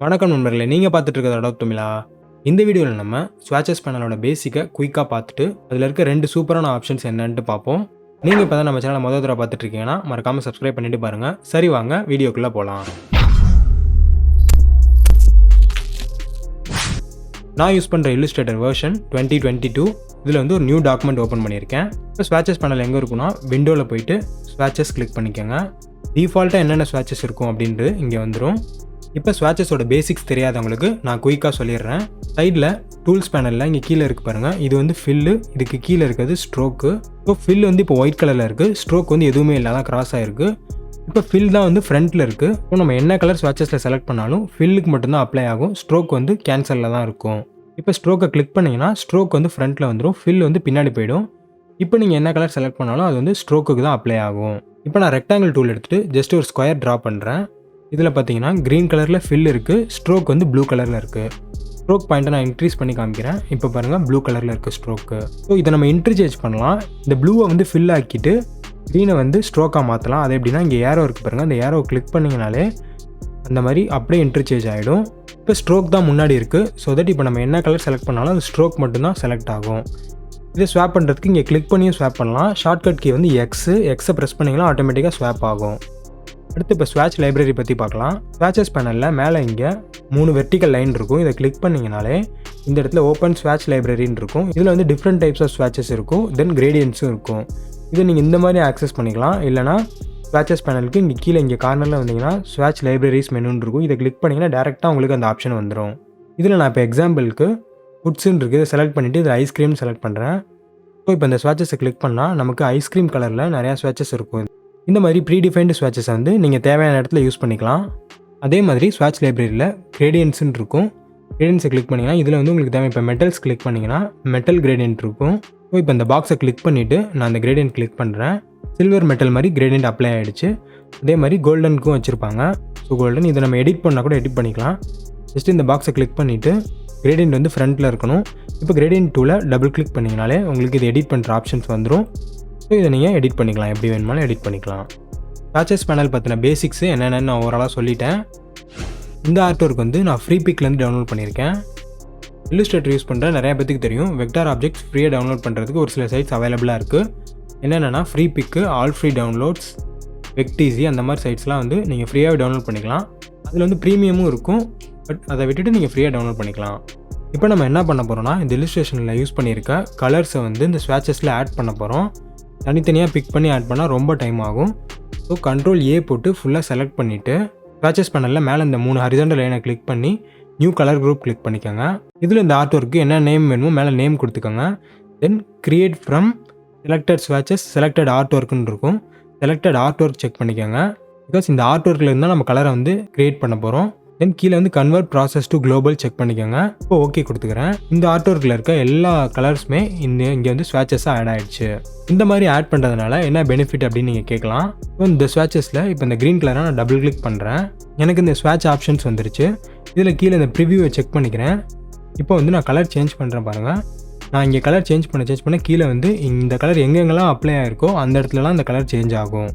வணக்கம் நண்பர்களே, நீங்கள் பார்த்துட்டு இருக்கிறது அடாப் தமிழா. இந்த வீடியோவில் நம்ம ஸ்வாச்சஸ் பேனலோட பேசிக்கை குயிக்காக பார்த்துட்டு அதில் இருக்க 2 சூப்பரான ஆப்ஷன்ஸ் என்னன்ட்டு பார்ப்போம். நீங்கள் இப்போ தான் நம்ம சேனலை முதல் தடவை பார்த்துட்டு இருக்கீங்கன்னா மறக்காமல் சப்ஸ்கிரைப் பண்ணிட்டு பாருங்கள். சரி, வாங்க வீடியோக்குள்ளே போகலாம். நான் யூஸ் பண்ணுற Illustrator வெர்ஷன் 2022. இதில் வந்து ஒரு நியூ டாக்குமெண்ட் ஓப்பன் பண்ணியிருக்கேன். இப்போ ஸ்வாச்சஸ் பேனல் எங்கே இருக்குன்னா, விண்டோவில் போயிட்டு ஸ்வாச்சஸ் கிளிக் பண்ணிக்கோங்க. டிஃபால்ட்டாக என்னென்ன ஸ்வாச்சஸ் இருக்கும் அப்படின்ட்டு இங்கே வந்துடும். இப்போ ஸ்வாச்சஸோட பேசிக்ஸ் தெரியாதவங்களுக்கு நான் குயிக்காக சொல்லிடுறேன். சைடில் டூல்ஸ் பேனலில் இங்கே கீழே இருக்குது பாருங்கள், இது வந்து ஃபில்லு, இதுக்கு கீழே இருக்கிறது ஸ்ட்ரோக்கு. இப்போ ஃபில் வந்து இப்போ ஒயிட் கலரில் இருக்குது, ஸ்ட்ரோக் வந்து எதுவுமே இல்லாத கிராஸ் ஆகிருக்கு. இப்போ ஃபில் தான் வந்து ஃப்ரண்ட்டில் இருக்குது. இப்போ நம்ம என்ன கலர் ஸ்வாச்சஸில் செலக்ட் பண்ணாலும் ஃபில்லுக்கு மட்டும்தான் அப்ளை ஆகும், ஸ்ட்ரோக் வந்து கேன்சலில் தான் இருக்கும். இப்போ ஸ்ட்ரோக்கை கிளிக் பண்ணிங்கன்னா ஸ்ட்ரோக் வந்து ஃப்ரண்ட்டில் வந்துடும், ஃபில் வந்து பின்னாடி போயிடும். இப்போ நீங்கள் என்ன கலர் செலக்ட் பண்ணாலும் அது வந்து ஸ்ட்ரோக்குக்கு தான் அப்ளை ஆகும். இப்போ நான் ரெக்டாங்கிள் டூல் எடுத்துகிட்டு ஜஸ்ட் ஒரு ஸ்கொயர் ட்ரா பண்ணுறேன். இதில் பார்த்தீங்கன்னா க்ரீன் கலரில் ஃபில் இருக்குது, ஸ்ட்ரோக் வந்து ப்ளூ கலரில் இருக்குது. ஸ்ட்ரோக் பாயிண்ட்டை நான் இன்க்ரீஸ் பண்ணி காமிக்கிறேன். இப்போ பாருங்கள், ப்ளூ கலரில் இருக்குது ஸ்ட்ரோக்கு. ஸோ இதை நம்ம இன்டர்சேஞ்ச் பண்ணலாம். இந்த ப்ளூவை வந்து ஃபில் ஆக்கிட்டு க்ரீனை வந்து ஸ்ட்ரோக்காக மாற்றலாம். அது எப்படின்னா, இங்கே ஏரோ இருக்குது பாருங்கள், அந்த ஏரோ கிளிக் பண்ணிங்கனாலே அந்த மாதிரி அப்படியே இன்டர்சேஞ்ச் ஆகிடும். இப்போ ஸ்ட்ரோக் தான் முன்னாடி இருக்குது, ஸோ தட் இப்போ நம்ம என்ன கலர் செலக்ட் பண்ணாலும் அது ஸ்ட்ரோக் மட்டும்தான் செலக்ட் ஆகும். இதை ஸ்வாப் பண்ணுறதுக்கு இங்கே கிளிக் பண்ணியும் ஸ்வாப் பண்ணலாம். ஷார்ட்கட் கீ வந்து எக்ஸை ப்ரெஸ் பண்ணிங்கன்னா ஆட்டோமேட்டிக்காக ஸ்வாப் ஆகும். அடுத்து இப்போ ஸ்வாட்ச் லைப்ரரி பற்றி பார்க்கலாம். ஸ்வாச்சஸ் பேனலில் மேலே இங்கே 3 வெர்டிக்கல் லைன் இருக்கும். இதை கிளிக் பண்ணிங்கனாலே இந்த இடத்துல ஓப்பன் ஸ்வாட்ச் லைப்ரரின்னு இருக்கும். இதில் வந்து டிஃப்ரெண்ட் டைப்ஸ் ஆஃப் ஸ்வாச்சஸ் இருக்கும், தென் கிரேடியன்ஸும் இருக்கும். இதை நீங்கள் இந்த மாதிரி ஆக்சஸ் பண்ணிக்கலாம். இல்லைனா ஸ்வாச்சஸ் பேனலுக்கு இங்கே கீழே இங்கே கார்னரில் வந்தீங்கன்னா ஸ்வாட்ச் லைப்ரரிஸ் மெனுன்னு இருக்கும். இதை கிளிக் பண்ணிங்கன்னா டேரெக்டாக உங்களுக்கு அந்த ஆப்ஷன் வந்துடும். இதில் நான் இப்போ எக்ஸாம்பிளுக்கு ஃபுட்ஸுன்னு இருக்குது, இதை செலக்ட் பண்ணிவிட்டு இது ஐஸ்கிரீம் செலக்ட் பண்ணுறேன். ஸோ இப்போ இந்த ஸ்வாச்சஸை கிளிக் பண்ணால் நமக்கு ஐஸ்கிரீம் கலரில் நிறையா ஸ்வாச்சஸ் இருக்கும். இந்த மாதிரி ப்ரீடிஃபைன்டு ஸ்வாச்சஸ் வந்து நீங்கள் தேவையான இடத்துல யூஸ் பண்ணிக்கலாம். அதே மாதிரி ஸ்வாட்ச் லைப்ரரியில் கிரேடியன்ட்ஸ்னு இருக்கும். கிரேடியன்ஸை கிளிக் பண்ணிங்கன்னா இதில் வந்து உங்களுக்கு தேவை. இப்போ மெட்டல்ஸ் கிளிக் பண்ணிங்கன்னா மெட்டல் கிரேடியன்ட் இருக்கும். ஸோ இப்போ இந்த பாக்ஸை கிளிக் பண்ணிவிட்டு நான் அந்த கிரேடியன்ட் கிளிக் பண்ணுறேன். சில்வர் மெட்டல் மாதிரி கிரேடியன்ட் அப்ளை ஆகிடுச்சு. அதே மாதிரி கோல்டனுக்கும் வச்சுருப்பாங்க. ஸோ கோல்டன் இதை நம்ம எடிட் பண்ணால் கூட எடிட் பண்ணிக்கலாம். ஜஸ்ட் இந்த பாக்ஸை கிளிக் பண்ணிவிட்டு கிரேடியன்ட் வந்து ஃப்ரண்ட்டில் இருக்கணும். இப்போ கிரேடியன்ட் டூவில் டபுள் கிளிக் பண்ணிங்கனாலே உங்களுக்கு இது எடிட் பண்ணுற ஆப்ஷன்ஸ் வந்துடும். ஸோ இதை நீங்கள் எடிட் பண்ணிக்கலாம், எப்படி வேணுமாலும் எடிட் பண்ணிக்கலாம். ஸ்வாச்சஸ் பேனல் பற்றின பேசிக்ஸு என்னென்னு நான் ஓவராலாக சொல்லிட்டேன். இந்த ஆர்ட் ஒர்க் வந்து நான் ஃப்ரீ பிக்லேருந்து டவுன்லோட் பண்ணியிருக்கேன். Illustrator யூஸ் பண்ணுற நிறைய பேருக்கு தெரியும், வெக்டார் ஆப்ஜெக்ட்ஸ் ஃப்ரீயாக டவுன்லோட் பண்ணுறதுக்கு ஒரு சில சைட்ஸ் அவைலபிளாக இருக்குது. என்னென்னா ஃப்ரீ பிக்கு, ஆல் ஃப்ரீ டவுன்லோட்ஸ், வெக்டிசி அந்த மாதிரி சைட்ஸ்லாம் வந்து நீங்கள் ஃப்ரீயாகவே டவுன்லோட் பண்ணிக்கலாம். அதில் வந்து ப்ரீமியமும் இருக்கும், பட் அதை விட்டுட்டு நீங்கள் ஃப்ரீயாக டவுன்லோட் பண்ணிக்கலாம். இப்போ நம்ம என்ன பண்ண போகிறோம்னா, இந்த இல்லுஸ்ட்ரேஷனில் யூஸ் பண்ணியிருக்க கலர்ஸை வந்து இந்த ஸ்வாச்சஸில் ஆட் பண்ண போகிறோம். தனித்தனியாக பிக் பண்ணி ஆட் பண்ணால் ரொம்ப டைம் ஆகும். ஸோ Ctrl A போட்டு ஃபுல்லாக செலக்ட் பண்ணிவிட்டு ஸ்வாச்சஸ் பேனலில் மேலே இந்த 3 ஹரிசாண்டல் லைனை கிளிக் பண்ணி நியூ கலர் குரூப் கிளிக் பண்ணிக்கோங்க. இதில் இந்த ஆர்ட் ஒர்க்கு என்ன நேம் வேணுமோ மேலே நேம் கொடுத்துக்கோங்க. Then create from selected swatches selected art ஒர்க்குன்னு இருக்கும். செலக்டட் ஆர்ட் ஒர்க் செக் பண்ணிக்கோங்க. பிகாஸ் இந்த ஆர்ட் ஒர்க்கில் இருந்தால் நம்ம கலரை வந்து கிரியேட் பண்ண போகிறோம். தென் கீழே வந்து convert process to global check பண்ணிக்கோங்க. இப்போ ஓகே கொடுத்துக்கிறேன். இந்த ஆர்ட் ஒர்க்கில் இருக்க எல்லா கலர்ஸுமே இங்கே வந்து ஸ்வாச்சஸாக ஆட் ஆகிடுச்சு. இந்த மாதிரி ஆட் பண்ணுறதுனால என்ன பெனிஃபிட் அப்படின்னு நீங்கள் கேட்கலாம். ஸோ இந்த ஸ்வாச்சஸில் இப்போ இந்த க்ரீன் கலரை நான் டபுள் கிளிக் பண்ணுறேன். எனக்கு இந்த ஸ்வாட்ச் ஆப்ஷன்ஸ் வந்துருச்சு. இதில் கீழே இந்த ப்ரிவியூவை செக் பண்ணிக்கிறேன். இப்போ வந்து நான் கலர் சேஞ்ச் பண்ணுறேன் பாருங்கள். நான் இங்கே கலர் சேஞ்ச் பண்ண கீழே வந்து இந்த கலர் எங்கெங்கெல்லாம் அப்ளை ஆகிருக்கோ அந்த இடத்துலலாம் இந்த கலர் சேஞ்ச் ஆகும்.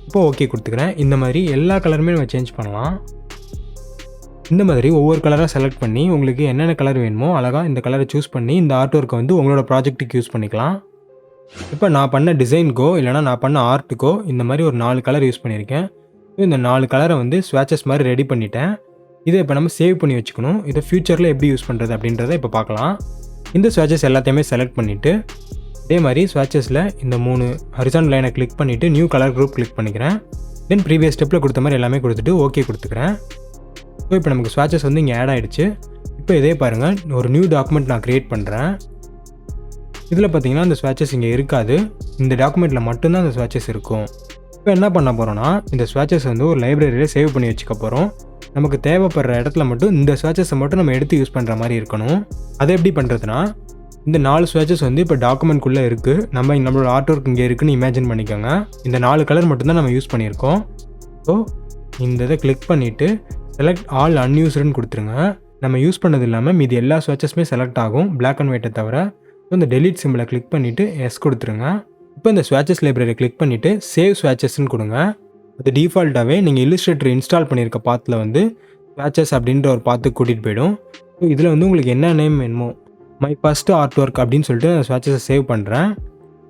இப்போ ஓகே கொடுத்துக்கிறேன். இந்த மாதிரி எல்லா கலருமே நம்ம சேஞ்ச் பண்ணலாம். இந்த மாதிரி ஒவ்வொரு கலராக செலக்ட் பண்ணி உங்களுக்கு என்னென்ன கலர் வேணுமோ அழகாக இந்த கலரை சூஸ் பண்ணி இந்த ஆர்ட் ஒர்க்கை வந்து உங்களோட ப்ராஜெக்ட்டுக்கு யூஸ் பண்ணிக்கலாம். இப்போ நான் பண்ண டிசைனுக்கோ இல்லைனா நான் பண்ண ஆர்ட்டுக்கோ இந்த மாதிரி ஒரு 4 கலர் யூஸ் பண்ணியிருக்கேன். இந்த 4 கலரை வந்து ஸ்வாச்சஸ் மாதிரி ரெடி பண்ணிட்டேன். இதை இப்போ நம்ம சேவ் பண்ணி வச்சுக்கணும். இதை ஃப்யூச்சரில் எப்படி யூஸ் பண்ணுறது அப்படின்றத இப்போ பார்க்கலாம். இந்த ஸ்வாச்சஸ் எல்லாத்தையுமே செலக்ட் பண்ணிவிட்டு அதே மாதிரி ஸ்வாச்சஸில் இந்த 3 ஹரிசாண்டல் லைனை கிளிக் பண்ணிவிட்டு நியூ கலர் குரூப் கிளிக் பண்ணிக்கிறேன். தென் ப்ரீவியஸ் ஸ்டெப்பில் கொடுத்த மாதிரி எல்லாமே கொடுத்துட்டு ஓகே கொடுத்துக்கிறேன். ஸோ இப்போ நமக்கு ஸ்வாச்சஸ் வந்து இங்கே ஆட் ஆகிடுச்சு. இப்போ இதே பாருங்கள், ஒரு நியூ டாக்குமெண்ட் நான் க்ரியேட் பண்ணுறேன். இதில் பார்த்தீங்கன்னா இந்த ஸ்வாச்சஸ் இங்கே இருக்காது, இந்த டாக்குமெண்ட்டில் மட்டும்தான் அந்த ஸ்வாச்சஸ் இருக்கும். இப்போ என்ன பண்ண போகிறோன்னா, இந்த ஸ்வாச்சஸ் வந்து ஒரு லைப்ரரியில் சேவ் பண்ணி வச்சுக்க போகிறோம். நமக்கு தேவைப்படுற இடத்துல மட்டும் இந்த ஸ்வாச்சஸை மட்டும் நம்ம எடுத்து யூஸ் பண்ணுற மாதிரி இருக்கணும். அதை எப்படி பண்ணுறதுனா, இந்த 4 ஸ்வாச்சஸ் வந்து இப்போ டாக்குமெண்ட்குள்ளே இருக்குது. நம்மளோட ஆர்ட் ஒர்க் இங்கே இருக்குதுன்னு இமேஜின் பண்ணிக்கோங்க. இந்த 4 கலர் மட்டும்தான் நம்ம யூஸ் பண்ணியிருக்கோம். ஸோ இந்த இதை கிளிக் பண்ணிவிட்டு செலக்ட் ஆல் அன்யூஸ்டுன்னு கொடுத்துருங்க. நம்ம யூஸ் பண்ணது இல்லாமல் மீதி எல்லா ஸ்வாச்சஸுமே செலக்ட் ஆகும், பிளாக் அண்ட் ஒயிட்டை தவிர. ஸோ இந்த டெலீட் சிம்பிளை கிளிக் பண்ணிவிட்டு எஸ் கொடுத்துருங்க. இப்போ இந்த ஸ்வாச்சஸ் லைப்ரரியை கிளிக் பண்ணிவிட்டு சேவ் ஸ்வாச்சஸ்ன்னு கொடுங்க. அது டிஃபால்ட்டாகவே நீங்கள் Illustrator இன்ஸ்டால் பண்ணியிருக்க பாத்தில் வந்து ஸ்வாட்சஸ் அப்படின்ற ஒரு பாத்துக்கு கூட்டிகிட்டு போயிடும். ஸோ இதில் வந்து உங்களுக்கு என்ன நேம் வேணுமோ மை ஃபஸ்ட்டு ஆர்ட் ஒர்க் அப்படின்னு சொல்லிட்டு நான் ஸ்வாட்சஸை சேவ் பண்ணுறேன்.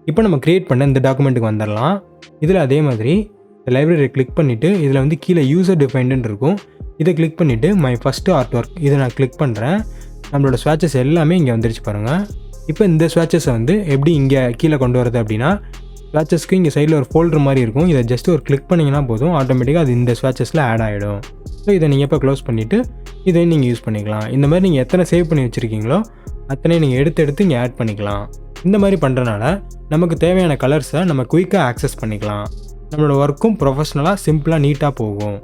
இப்போ நம்ம க்ரியேட் பண்ண இந்த டாக்குமெண்ட்டுக்கு வந்துடலாம். இதில் அதே மாதிரி இந்த லைப்ரரியை கிளிக் பண்ணிவிட்டு இதில் வந்து கீழே யூசர் டிஃபைன்டுன்னு இருக்கும். இதை கிளிக் பண்ணிவிட்டு மை ஃபஸ்ட்டு ஆர்ட் ஒர்க் இதை நான் கிளிக் பண்ணுறேன். நம்மளோட ஸ்வாட்சஸ் எல்லாமே இங்கே வந்துருச்சு பாருங்கள். இப்போ இந்த ஸ்வாட்சஸை வந்து எப்படி இங்கே கீழே கொண்டு வரது அப்படின்னா, ஸ்வாட்சஸ்க்கு இங்கே சைடில் ஒரு ஃபோல்டர் மாதிரி இருக்கும். இதை ஜஸ்ட் ஒரு கிளிக் பண்ணிங்கன்னா போதும், ஆட்டோமேட்டிக்காக அது இந்த ஸ்வாட்சஸில் ஆட் ஆகிடும். ஸோ இதை நீங்கள் இப்போ க்ளோஸ் பண்ணிவிட்டு இதை நீங்கள் யூஸ் பண்ணிக்கலாம். இந்த மாதிரி நீங்கள் எத்தனை சேவ் பண்ணி வச்சுருக்கீங்களோ அத்தனை நீங்கள் எடுத்து இங்கே ஆட் பண்ணிக்கலாம். இந்த மாதிரி பண்ணுறனால நமக்கு தேவையான கலர்ஸை நம்ம குயிக்காக ஆக்சஸ் பண்ணிக்கலாம். நம்மளோட ஒர்க்கும் ப்ரொஃபஷ்னலாக சிம்பிளாக நீட்டாக போகும்.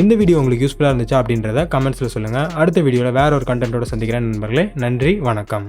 இந்த வீடியோ உங்களுக்கு யூஸ்ஃபுல்லாக இருந்துச்சா அப்படின்றத கமெண்ட்ஸில் சொல்லுங்கள். அடுத்த வீடியோவில் வேறு ஒரு கண்டென்ட்டோட சந்திக்கிறேன் நண்பர்களே. நன்றி, வணக்கம்.